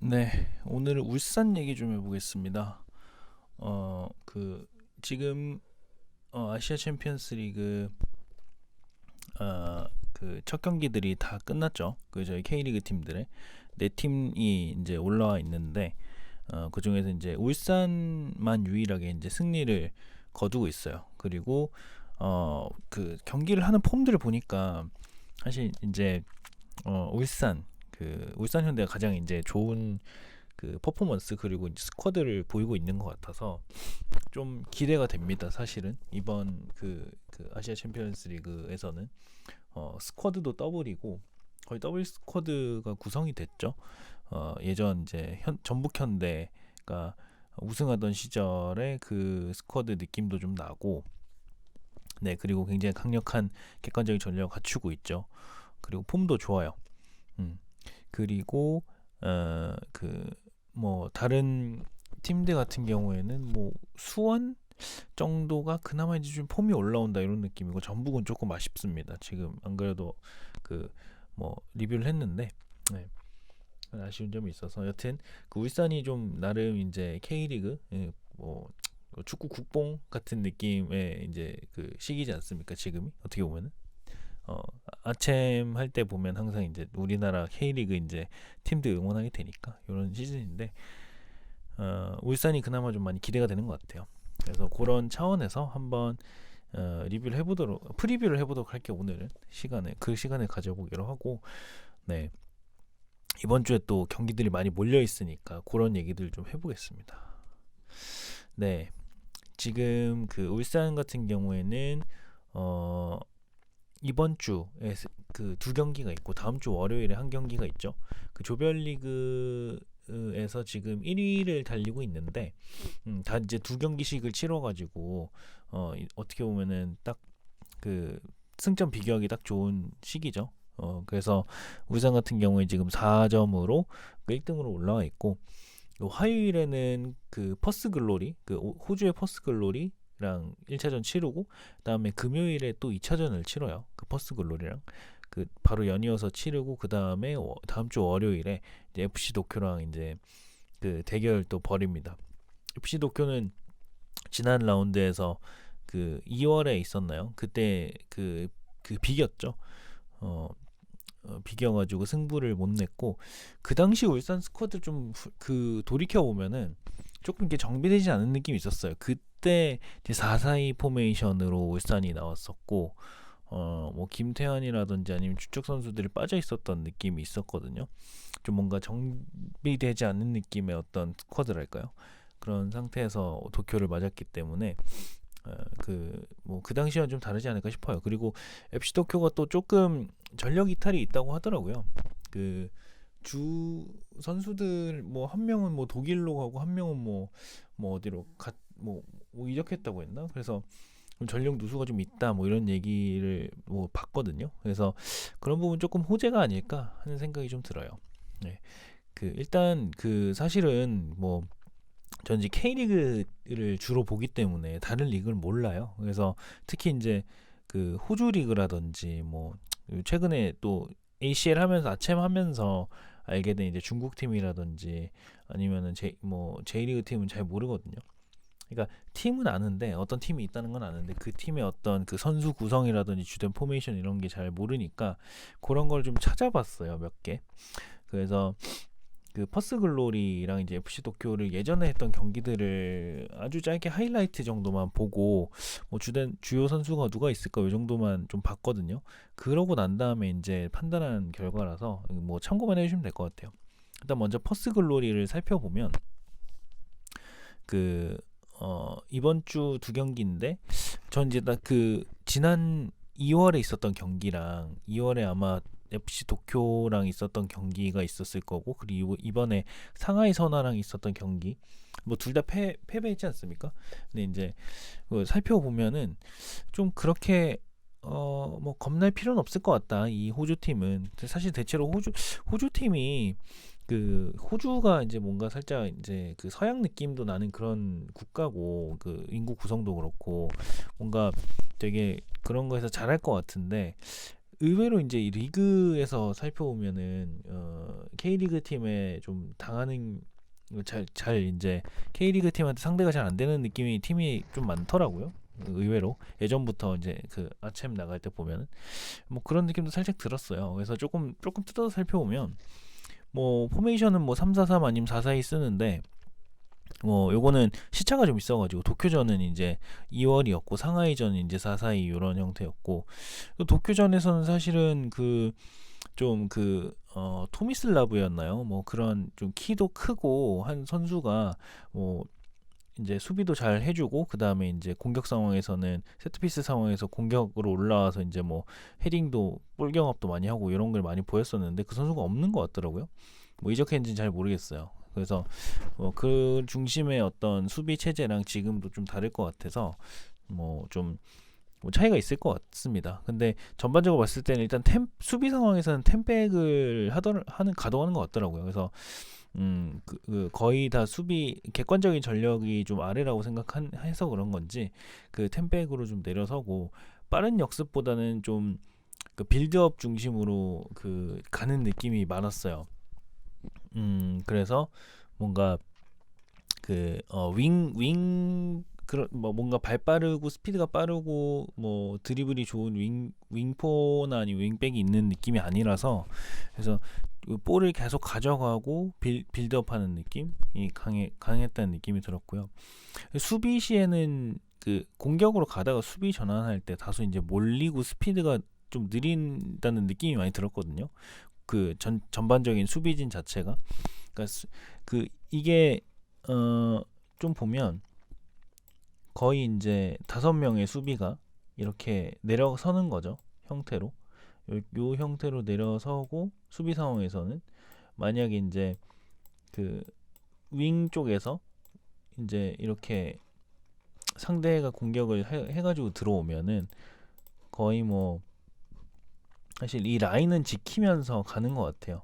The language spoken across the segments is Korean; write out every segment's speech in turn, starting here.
네, 오늘은 울산 얘기 좀 해보겠습니다. 그 지금 아시아 챔피언스 리그 그 첫 경기들이 다 끝났죠. 그 저희 K리그 팀들의 네 팀이 이제 올라와 있는데 그 중에서 이제 울산만 유일하게 이제 승리를 거두고 있어요. 그리고 그 경기를 하는 폼들을 보니까 사실 이제 울산 현대가 가장 이제 좋은 그 퍼포먼스 그리고 이제 스쿼드를 보이고 있는 것 같아서 좀 기대가 됩니다. 사실은 이번 그 아시아 챔피언스 리그에서는 스쿼드도 더블이고 거의 더블 스쿼드가 구성이 됐죠. 예전 이제 전북 현대가 우승하던 시절의 그 스쿼드 느낌도 좀 나고, 네, 그리고 굉장히 강력한 객관적인 전력을 갖추고 있죠. 그리고 폼도 좋아요. 음. 그리고 그 뭐 다른 팀들 같은 경우에는 뭐 수원 정도가 그나마 이제 좀 폼이 올라온다 이런 느낌이고, 전북은 조금 아쉽습니다. 지금 안 그래도 그 뭐 리뷰를 했는데, 네, 아쉬운 점이 있어서 여튼 그 울산이 좀 나름 이제 K리그, 뭐 축구 국뽕 같은 느낌의 이제 그 시기지 않습니까? 지금이 어떻게 보면은 어, 아챔 할 때 보면 항상 이제 우리나라 K리그 이제 팀들 응원하게 되니까 이런 시즌인데, 울산이 그나마 좀 많이 기대가 되는 것 같아요. 그래서 그런 차원에서 한번 리뷰를 해보도록, 프리뷰를 해보도록 할게요. 오늘은 시간을 가져보기로 하고, 네, 이번 주에 또 경기들이 많이 몰려 있으니까 그런 얘기들 좀 해보겠습니다. 네, 지금 그 울산 같은 경우에는 어, 이번 주에 그 두 경기가 있고 다음 주 월요일에 한 경기가 있죠. 그 조별리그에서 지금 1위를 달리고 있는데, 다 이제 두 경기씩을 치러가지고 어떻게 보면은 딱 그 승점 비교하기 딱 좋은 시기죠. 그래서 울산 같은 경우에 지금 4점으로 1등으로 올라와 있고, 화요일에는 그 퍼스 글로리, 그 호주의 퍼스 글로리랑 1차전 치르고, 그다음에 금요일에 또 2차전을 치러요. 그 퍼스 글로리랑 그 바로 연이어서 치르고, 그다음에 다음 주 월요일에 이제 FC 도쿄랑 이제 그 대결 또 벌입니다. FC 도쿄는 지난 라운드에서 그 2월에 있었나요? 그때 그 비겼죠. 어, 비겨가지고 승부를 못 냈고, 그 당시 울산 스쿼드 좀 그 돌이켜 보면은 조금 이게 정비되지 않은 느낌이 있었어요. 그때 이제 4-4-2 포메이션으로 울산이 나왔었고, 뭐 김태환이라든지 아니면 주축 선수들이 빠져 있었던 느낌이 있었거든요. 좀 뭔가 정비되지 않는 느낌의 어떤 스쿼드랄까요? 그런 상태에서 도쿄를 맞았기 때문에 그 당시와 좀 다르지 않을까 싶어요. 그리고 FC 도쿄가 또 조금 전력 이탈이 있다고 하더라고요. 그 주 선수들 뭐 한 명은 뭐 독일로 가고 한 명은 뭐 어디로 뭐 이적했다고 했나? 그래서 좀 전력 누수가 좀 있다 뭐 이런 얘기를 뭐 봤거든요. 그래서 그런 부분 조금 호재가 아닐까 하는 생각이 좀 들어요. 네. 그 일단 그 사실은 뭐 전 이제 K리그를 주로 보기 때문에 다른 리그를 몰라요. 그래서 특히 이제 그 호주 리그라든지 뭐 최근에 또 ACL 하면서 아챔 하면서 알게 된 이제 중국 팀이라든지 아니면은 J리그 팀은 잘 모르거든요. 그러니까 팀은 아는데, 어떤 팀이 있다는 건 아는데 그 팀의 어떤 그 선수 구성이라든지 주된 포메이션 이런 게 잘 모르니까 그런 걸 좀 찾아봤어요, 몇 개. 그래서 그 퍼스 글로리랑 이제 FC 도쿄를 예전에 했던 경기들을 아주 짧게 하이라이트 정도만 보고, 뭐 주요 선수가 누가 있을까 이 정도만 좀 봤거든요. 그러고 난 다음에 이제 판단한 결과라서 뭐 참고만 해주시면 될 것 같아요. 일단 먼저 퍼스 글로리를 살펴보면 그 이번 주 두 경기인데, 전 이제 나 그 지난 2월에 있었던 경기랑 2월에 아마 FC 도쿄랑 있었던 경기가 있었을 거고, 그리고 이번에 상하이 선화랑 있었던 경기 뭐 둘 다 패배했지 않습니까? 근데 이제 살펴보면은 좀 그렇게 뭐 겁날 필요는 없을 것 같다. 이 호주 팀은 사실 대체로 호주 팀이 그 호주가 이제 뭔가 살짝 이제 그 서양 느낌도 나는 그런 국가고, 그 인구 구성도 그렇고 뭔가 되게 그런 거에서 잘할 것 같은데, 의외로 이제 이 리그에서 살펴보면은 K리그 팀에 좀 당하는 잘 이제 K리그 팀한테 상대가 잘 안 되는 느낌이 팀이 좀 많더라고요. 의외로 예전부터 이제 그 아챔 나갈 때 보면은 뭐 그런 느낌도 살짝 들었어요. 그래서 조금 뜯어서 살펴보면 뭐 포메이션은 뭐 3-4-3 아니면 4-4-2 쓰는데 뭐 요거는 시차가 좀 있어가지고 도쿄전은 이제 2월이었고 상하이전은 이제 4-4-2 이런 형태였고 도쿄전에서는 사실은 그 좀 토미슬라브였나요? 뭐 그런 좀 키도 크고 한 선수가 뭐 이제 수비도 잘 해주고 그 다음에 이제 공격 상황에서는 세트피스 상황에서 공격으로 올라와서 이제 뭐 헤딩도 볼 경합도 많이 하고 이런 걸 많이 보였었는데 그 선수가 없는 것 같더라고요. 뭐 이적했는지는 잘 모르겠어요. 그래서 그 중심의 어떤 수비 체제랑 지금도 좀 다를 것 같아서 뭐좀 뭐 차이가 있을 것 같습니다. 근데 전반적으로 봤을 때는 일단 수비 상황에서는 템백을 가동하는 것 같더라고요. 그래서 거의 다 수비 객관적인 전력이 좀 아래라고 생각해서 그런 건지 그 템백으로 좀 내려서고 빠른 역습보다는 좀 그 빌드업 중심으로 그 가는 느낌이 많았어요. 그래서 뭔가 뭐 뭔가 발 빠르고 스피드가 빠르고 뭐 드리블이 좋은 윙포나 아니면 윙백이 있는 느낌이 아니라서 그래서 그 볼을 계속 가져가고 빌드업하는 느낌이 강했다는 느낌이 들었고요. 수비 시에는 그 공격으로 가다가 수비 전환할 때 다소 이제 몰리고 스피드가 좀 느린다는 느낌이 많이 들었거든요. 그 전반적인 수비진 자체가 그러니까 이게 좀 보면 거의 이제 5명의 수비가 이렇게 내려서는 거죠. 형태로. 요 형태로 내려서고 수비 상황에서는 만약에 이제 그 윙 쪽에서 이제 이렇게 상대가 공격을 해가지고 들어오면은 거의 뭐 사실 이 라인은 지키면서 가는 것 같아요.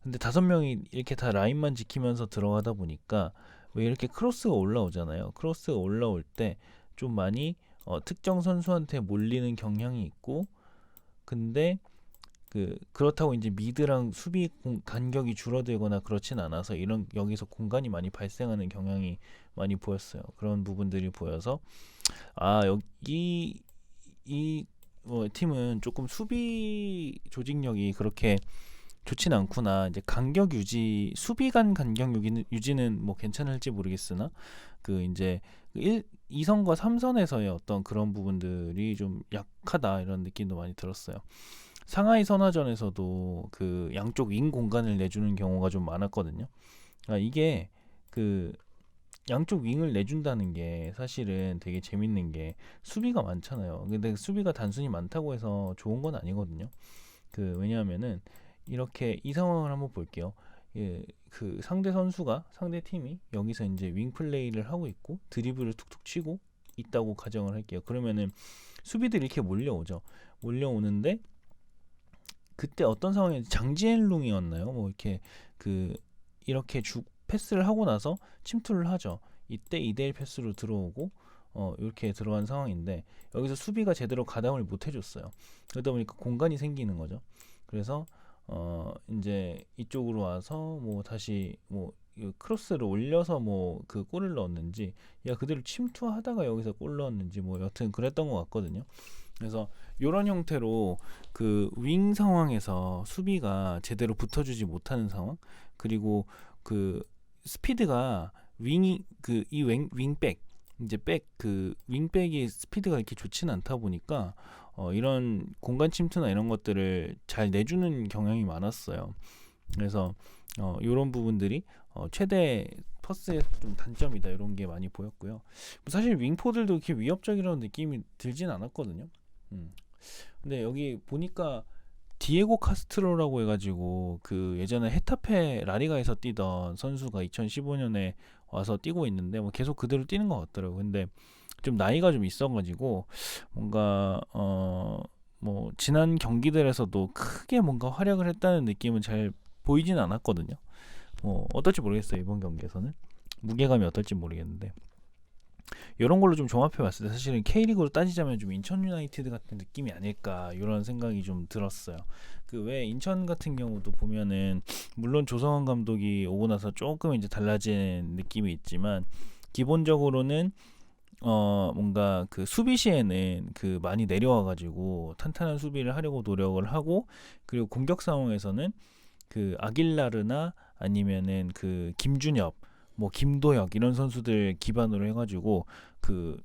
근데 5명이 이렇게 다 라인만 지키면서 들어가다 보니까 왜 이렇게 크로스가 올라오잖아요. 크로스가 올라올 때 좀 많이 특정 선수한테 몰리는 경향이 있고 근데 그렇다고 이제 미드랑 수비 간격이 줄어들거나 그렇진 않아서 이런 여기서 공간이 많이 발생하는 경향이 많이 보였어요. 그런 부분들이 보여서 여기 이 팀은 조금 수비 조직력이 그렇게 좋진 않구나. 이제 간격 유지, 수비 간 간격 유지는 뭐 괜찮을지 모르겠으나 이제 2선과 3선에서의 어떤 그런 부분들이 좀 약하다 이런 느낌도 많이 들었어요. 상하이 선화전에서도 그 양쪽 윙 공간을 내주는 경우가 좀 많았거든요. 그러니까 이게 양쪽 윙을 내준다는 게 사실은 되게 재밌는 게 수비가 많잖아요. 근데 수비가 단순히 많다고 해서 좋은 건 아니거든요. 왜냐하면은 이렇게 이 상황을 한번 볼게요. 상대 팀이 여기서 이제 윙 플레이를 하고 있고 드리블을 툭툭 치고 있다고 가정을 할게요. 그러면은 수비들이 이렇게 몰려오는데 그때 어떤 상황이 장지앤룽이었나요? 뭐 이렇게 패스를 하고 나서 침투를 하죠. 이때 2대1 패스로 들어오고 이렇게 들어간 상황인데 여기서 수비가 제대로 가담을 못 해줬어요. 그러다 보니까 공간이 생기는 거죠. 그래서 이제 이쪽으로 와서 뭐 다시 뭐 크로스를 올려서 뭐 그 골을 넣었는지 그대로 침투하다가 여기서 골 넣었는지 뭐 여튼 그랬던 것 같거든요. 그래서 이런 형태로 그 윙 상황에서 수비가 제대로 붙어주지 못하는 상황 그리고 그 스피드가 윙백 이제 윙백이 스피드가 이렇게 좋지는 않다 보니까 이런 공간 침투나 이런 것들을 잘 내주는 경향이 많았어요. 그래서 이런 부분들이 최대 퍼스의 좀 단점이다 이런 게 많이 보였고요. 사실 윙포들도 이렇게 위협적이라는 느낌이 들진 않았거든요. 근데 여기 보니까 디에고 카스트로라고 해가지고 예전에 헤타페 라리가에서 뛰던 선수가 2015년에 와서 뛰고 있는데 뭐 계속 그대로 뛰는 것 같더라고요. 근데 좀 나이가 좀 있어가지고 뭔가 뭐 지난 경기들에서도 크게 뭔가 활약을 했다는 느낌은 잘 보이진 않았거든요. 뭐 어떨지 모르겠어요. 이번 경기에서는 무게감이 어떨지 모르겠는데 이런 걸로 좀 종합해 봤을 때 사실은 K리그로 따지자면 좀 인천 유나이티드 같은 느낌이 아닐까 이런 생각이 좀 들었어요. 그 왜 인천 같은 경우도 보면은 물론 조성환 감독이 오고 나서 조금 이제 달라진 느낌이 있지만 기본적으로는 뭔가 그 수비 시에는 그 많이 내려와 가지고 탄탄한 수비를 하려고 노력을 하고, 그리고 공격 상황에서는 그 아길라르나 아니면은 그 김준엽, 뭐 김도혁 이런 선수들 기반으로 해가지고 그,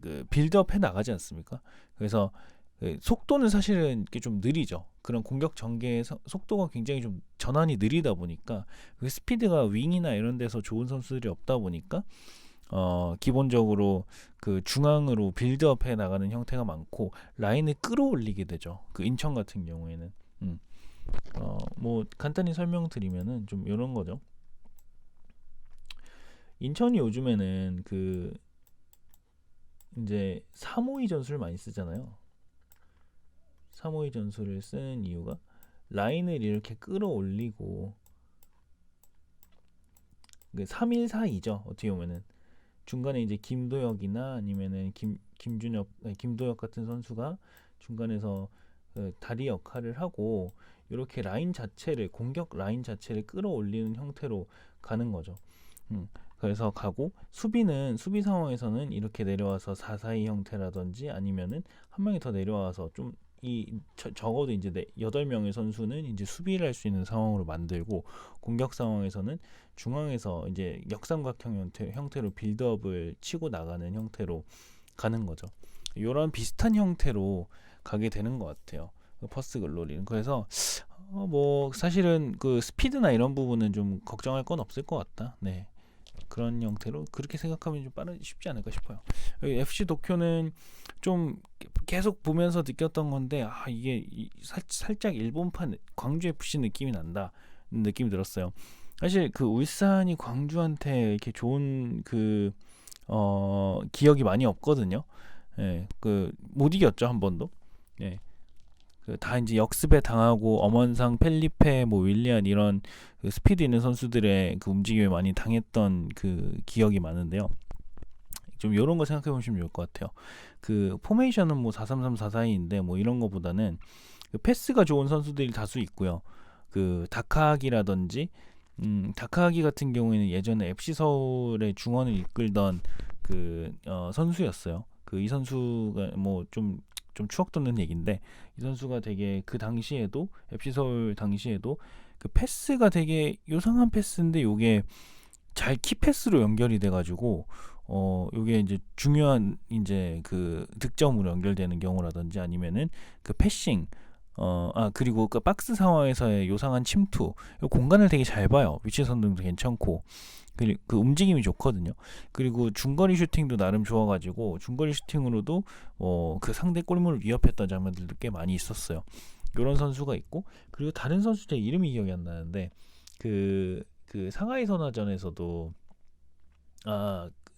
그 빌드업 해 나가지 않습니까? 그래서 그 속도는 사실은 이게 좀 느리죠. 그런 공격 전개의 속도가 굉장히 좀 전환이 느리다 보니까 그 스피드가 윙이나 이런 데서 좋은 선수들이 없다 보니까 기본적으로 그 중앙으로 빌드업 해 나가는 형태가 많고 라인을 끌어올리게 되죠. 그 인천 같은 경우에는. 음. 뭐 간단히 설명드리면은 좀 이런 거죠. 인천이 요즘에는 그 이제 352 전술을 많이 쓰잖아요. 352 전술을 쓰는 이유가 라인을 이렇게 끌어올리고, 3142죠. 어떻게 보면은 중간에 이제 김도혁이나 아니면은 김준혁, 김도혁 같은 선수가 중간에서 그 다리 역할을 하고 이렇게 라인 자체를, 공격 라인 자체를 끌어올리는 형태로 가는 거죠. 음, 그래서 가고, 수비는 수비 상황에서는 이렇게 내려와서 4-4-2 형태라든지 아니면은 한 명이 더 내려와서 좀 적어도 이제 8명의 선수는 이제 수비를 할 수 있는 상황으로 만들고, 공격 상황에서는 중앙에서 이제 역삼각형 형태로 빌드업을 치고 나가는 형태로 가는 거죠. 이런 비슷한 형태로 가게 되는 것 같아요. 퍼스트 글로리는. 그래서 뭐 사실은 그 스피드나 이런 부분은 좀 걱정할 건 없을 것 같다. 네. 그런 형태로 그렇게 생각하면 좀 쉽지 않을까 싶어요. FC 도쿄는 좀 계속 보면서 느꼈던 건데, 이게 살짝 일본판 광주 FC 느낌이 난다 느낌이 들었어요. 사실 그 울산이 광주한테 이렇게 좋은 그 기억이 많이 없거든요. 예, 그 못 이겼죠 한 번도. 예, 그 다 이제 역습에 당하고 엄원상, 펠리페, 뭐 윌리안 이런 그 스피드 있는 선수들의 그 움직임에 많이 당했던 그 기억이 많은데요. 좀 이런 거 생각해 보시면 좋을 것 같아요. 그 포메이션은 뭐 4-3-3, 4-4-2인데 뭐 이런 거보다는 그 패스가 좋은 선수들이 다수 있고요. 그 다카하기라든지, 다카하기 같은 경우에는 예전에 FC 서울의 중원을 이끌던 그 선수였어요. 그 이 선수가 뭐 좀 추억 돋는 얘기인데, 이 선수가 되게 그 당시에도 FC 서울 당시에도 그 패스가 되게 요상한 패스인데 요게 잘 키패스로 연결이 돼가지고 요게 이제 중요한 이제 그 득점으로 연결되는 경우라든지 아니면은 그 패싱, 그리고 그 박스 상황에서의 요상한 침투, 요 공간을 되게 잘 봐요. 위치 선정도 괜찮고 그 움직임이 좋거든요. 그리고 중거리 슈팅도 나름 좋아가지고 중거리 슈팅으로도 그 상대 골문을 위협했던 장면들도 꽤 많이 있었어요. 이런 선수가 있고, 그리고 다른 선수 제 이름이 기억이 안 나는데 그 상하이 선화전에서도,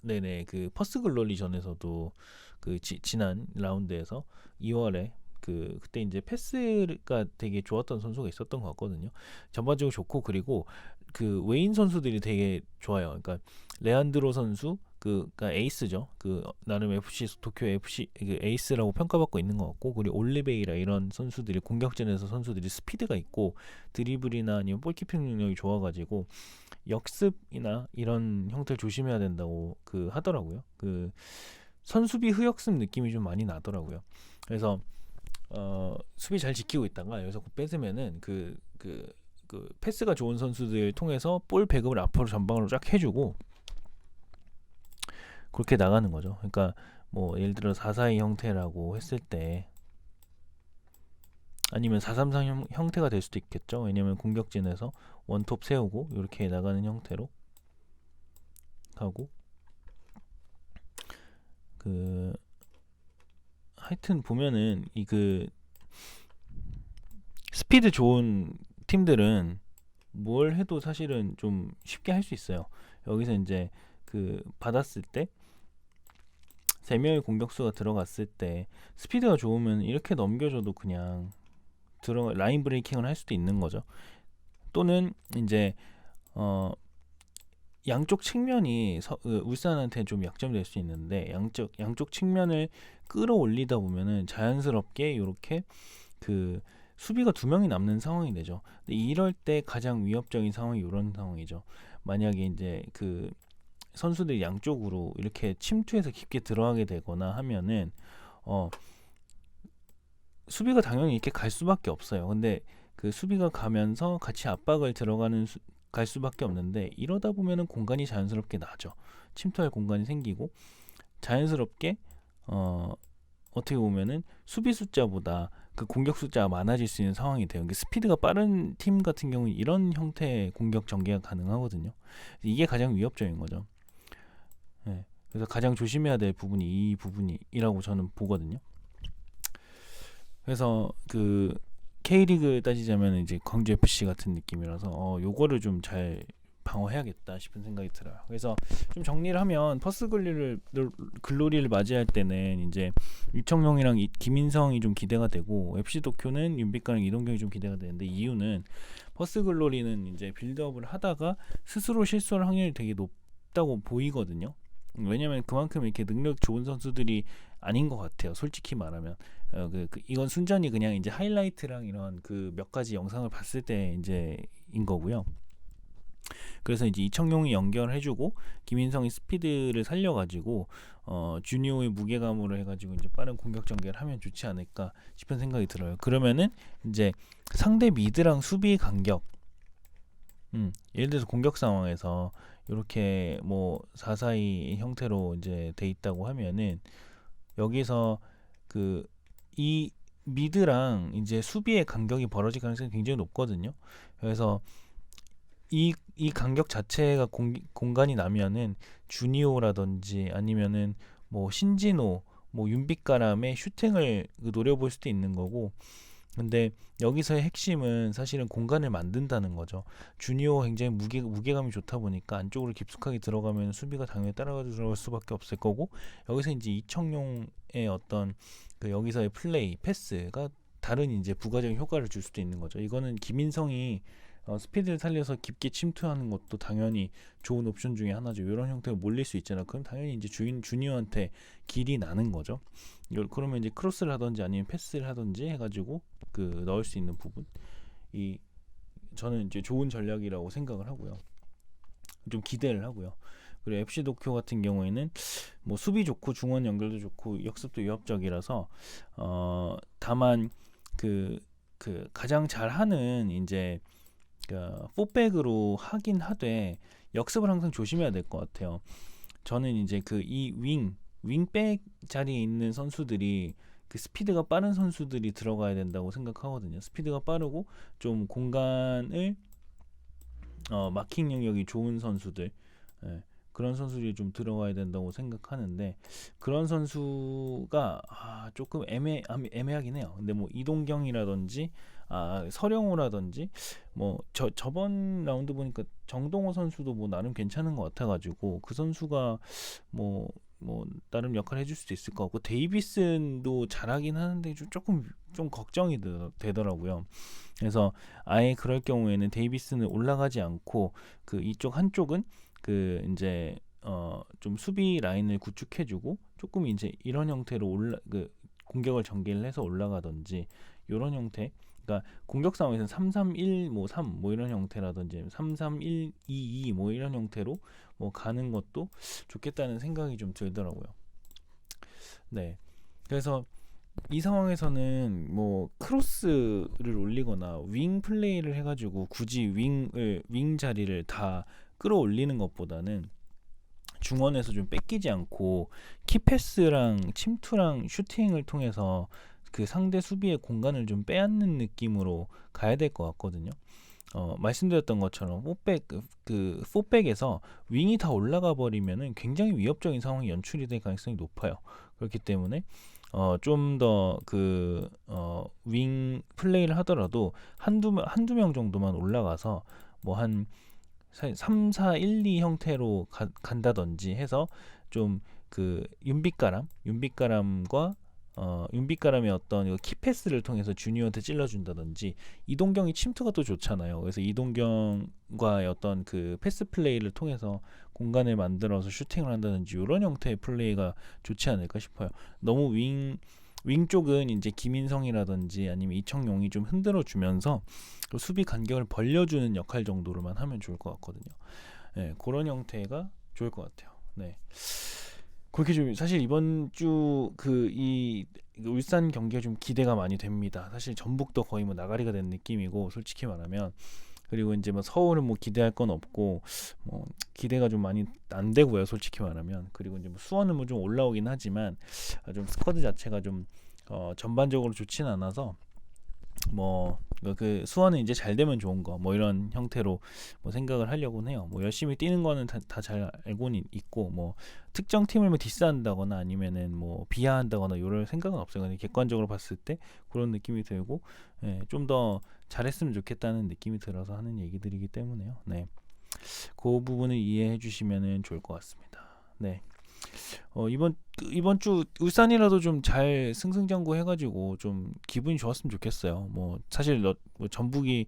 네네, 그 퍼스 글로리 전에서도 그 지난 라운드에서 2월에 그때 이제 패스가 되게 좋았던 선수가 있었던 것 같거든요. 전반적으로 좋고, 그리고 그 외인 선수들이 되게 좋아요. 그러니까 레안드로 선수, 그니까 에이스죠. 그 나름 FC 도쿄 FC 그 에이스라고 평가받고 있는 것 같고, 그리고 올리베이라 이런 선수들이 공격진에서 선수들이 스피드가 있고 드리블이나 아니면 볼키핑 능력이 좋아가지고 역습이나 이런 형태를 조심해야 된다고 그 하더라고요. 그 선수비 흑역습 느낌이 좀 많이 나더라고요. 그래서 수비 잘 지키고 있다가 여기서 뺏으면은 그 패스가 좋은 선수들 통해서 볼 배급을 앞으로 전방으로 쫙 해주고 그렇게 나가는 거죠. 그러니까 뭐 예를 들어 4-4-2 형태라고 했을 때, 아니면 4-3-3 형태가 될 수도 있겠죠. 왜냐면 공격진에서 원톱 세우고 이렇게 나가는 형태로 가고, 그 하여튼 보면은 이 그 스피드 좋은 팀들은 뭘 해도 사실은 좀 쉽게 할 수 있어요. 여기서 이제 그 받았을 때 3명의 공격수가 들어갔을 때 스피드가 좋으면 이렇게 넘겨줘도 그냥 라인 브레이킹을 할 수도 있는 거죠. 또는 이제 양쪽 측면이 울산한테 좀 약점이 될 수 있는데 양쪽 측면을 끌어올리다 보면은 자연스럽게 이렇게 그 수비가 두 명이 남는 상황이 되죠. 근데 이럴 때 가장 위협적인 상황이 이런 상황이죠. 만약에 이제 그 선수들이 양쪽으로 이렇게 침투해서 깊게 들어가게 되거나 하면은 어 수비가 당연히 이렇게 갈 수밖에 없어요. 근데 그 수비가 가면서 같이 압박을 갈 수밖에 없는데 이러다 보면은 공간이 자연스럽게 나죠. 침투할 공간이 생기고 자연스럽게 어 어떻게 보면은 수비 숫자보다 그 공격 숫자가 많아질 수 있는 상황이 돼요. 스피드가 빠른 팀 같은 경우는 이런 형태의 공격 전개가 가능하거든요. 이게 가장 위협적인 거죠. 네. 그래서 가장 조심해야 될 부분이 이 부분이라고 저는 보거든요. 그래서 그 K리그 따지자면 이제 광주 FC 같은 느낌이라서 요거를 좀 잘 방어해야겠다 싶은 생각이 들어요. 그래서 좀 정리를 하면 퍼스 글로리를 맞이할 때는 이제 유청용이랑 김인성이 좀 기대가 되고 FC 도쿄는 윤빛가랑 이동경이 좀 기대가 되는데 이유는 퍼스 글로리는 이제 빌드업을 하다가 스스로 실수할 확률이 되게 높다고 보이거든요. 왜냐면 그만큼 이렇게 능력 좋은 선수들이 아닌 것 같아요. 솔직히 말하면 이건 순전히 그냥 이제 하이라이트랑 이런 그 몇 가지 영상을 봤을 때 이제인 거고요. 그래서 이제 이청용이 연결해주고 김인성이 스피드를 살려가지고 주니오의 무게감으로 해가지고 이제 빠른 공격 전개를 하면 좋지 않을까 싶은 생각이 들어요. 그러면은 이제 상대 미드랑 수비 간격, 예를 들어서 공격 상황에서 이렇게 뭐 4-4-2 형태로 이제 돼 있다고 하면은 여기서 그 이 미드랑 이제 수비의 간격이 벌어질 가능성이 굉장히 높거든요. 그래서 이 간격 자체가 공간이 나면은 주니오라든지 아니면은 뭐 신진호, 뭐 윤빛가람의 슈팅을 노려볼 수도 있는 거고, 근데 여기서의 핵심은 사실은 공간을 만든다는 거죠. 주니오 굉장히 무게감이 좋다 보니까 안쪽으로 깊숙하게 들어가면 수비가 당연히 따라가 들어갈 수밖에 없을 거고, 여기서 이제 이청용의 어떤 그 여기서의 플레이, 패스가 다른 이제 부가적인 효과를 줄 수도 있는 거죠. 이거는 김인성이 스피드를 살려서 깊게 침투하는 것도 당연히 좋은 옵션 중에 하나죠. 이런 형태로 몰릴 수 있잖아. 그럼 당연히 이제 주니어한테 길이 나는 거죠. 그러면 이제 크로스를 하든지 아니면 패스를 하든지 해가지고 그 넣을 수 있는 부분, 이 저는 이제 좋은 전략이라고 생각을 하고요. 좀 기대를 하고요. 그리고 FC 도쿄 같은 경우에는 뭐 수비 좋고 중원 연결도 좋고 역습도 위협적이라서 다만 그 가장 잘하는 이제 포백으로 하긴 하되 역습을 항상 조심해야 될 것 같아요. 저는 이제 그 이 윙백 자리에 있는 선수들이 그 스피드가 빠른 선수들이 들어가야 된다고 생각하거든요. 스피드가 빠르고 좀 공간을 마킹 능력이 좋은 선수들, 그런 선수들이 좀 들어가야 된다고 생각하는데 그런 선수가 조금 애매하긴 해요. 근데 뭐 이동경이라든지 서령호라든지 뭐 저번 라운드 보니까 정동호 선수도 뭐 나름 괜찮은 것 같아가지고 그 선수가 뭐 나름 역할을 해줄 수도 있을 것 같고, 데이비슨도 잘하긴 하는데 좀 걱정이 되더라고요. 그래서 아예 그럴 경우에는 데이비슨을 올라가지 않고 그 이쪽 한쪽은 그 이제 좀 수비 라인을 구축해주고 조금 이제 이런 형태로 공격을 전개를 해서 올라가든지 이런 형태. 그러니까 공격 상황에서는 3-3-1, 뭐 3, 뭐 이런 형태라든지 3-3-1-2-2 뭐 이런 형태로 뭐 가는 것도 좋겠다는 생각이 좀 들더라고요. 네. 그래서 이 상황에서는 뭐 크로스를 올리거나 윙 플레이를 해가지고 굳이 윙 자리를 다 끌어올리는 것보다는 중원에서 좀 뺏기지 않고 키패스랑 침투랑 슈팅을 통해서 그 상대 수비의 공간을 좀 빼앗는 느낌으로 가야 될 것 같거든요. 말씀드렸던 것처럼 포백에서 윙이 다 올라가 버리면은 굉장히 위협적인 상황이 연출이 될 가능성이 높아요. 그렇기 때문에 좀 더 윙 플레이를 하더라도 한두 명 정도만 올라가서 뭐 한 3-4-1-2 형태로 간다든지 해서 좀 그 윤빛가람과 윤빛가람의 어떤 이거 키패스를 통해서 주니어한테 찔러준다든지 이동경이 침투가 또 좋잖아요. 그래서 이동경과의 어떤 그 패스 플레이를 통해서 공간을 만들어서 슈팅을 한다든지 이런 형태의 플레이가 좋지 않을까 싶어요. 너무 윙 쪽은 이제 김인성이라든지 아니면 이청용이 좀 흔들어 주면서 수비 간격을 벌려주는 역할 정도로만 하면 좋을 것 같거든요. 네, 그런 형태가 좋을 것 같아요. 네. 그렇게 좀 사실 이번 주 이 울산 경기가 좀 기대가 많이 됩니다. 사실 전북도 거의 뭐 나가리가 된 느낌이고 솔직히 말하면 그리고 이제 뭐 서울은 뭐 기대할 건 없고 뭐 기대가 좀 많이 안 되고요. 솔직히 말하면 그리고 이제 뭐 수원은 뭐 좀 올라오긴 하지만 좀 스쿼드 자체가 좀 전반적으로 좋지는 않아서 뭐 그 수원은 이제 잘 되면 좋은 거 뭐 이런 형태로 뭐 생각을 하려고는 해요. 뭐 열심히 뛰는 거는 다 잘 알고는 있고 뭐 특정 팀을 뭐 디스한다거나 아니면은 뭐 비하한다거나 이런 생각은 없어요. 근데 객관적으로 봤을 때 그런 느낌이 들고 좀 더 잘했으면 좋겠다는 느낌이 들어서 하는 얘기들이기 때문에요. 네, 그 부분을 이해해 주시면은 좋을 것 같습니다. 네. 이번 주 울산이라도 좀 잘 승승장구 해가지고 좀 기분이 좋았으면 좋겠어요. 뭐 사실 뭐 전북이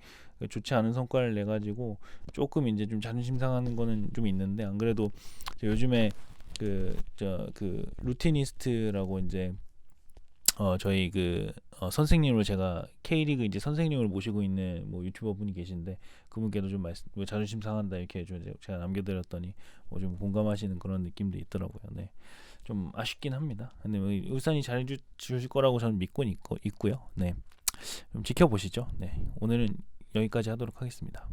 좋지 않은 성과를 내 가지고 조금 이제 좀 자존심 상하는 거는 좀 있는데 안 그래도 요즘에 그 루티니스트라고 이제 저희 선생님을 제가 K리그 이제 선생님을 모시고 있는 뭐 유튜버 분이 계신데 그분께도 좀 뭐 자존심 상한다 이렇게 제가 남겨드렸더니 뭐 좀 공감하시는 그런 느낌도 있더라고요. 네, 좀 아쉽긴 합니다. 근데 뭐 울산이 잘해줄 거라고 저는 믿고 있고요. 네, 좀 지켜보시죠. 네, 오늘은 여기까지 하도록 하겠습니다.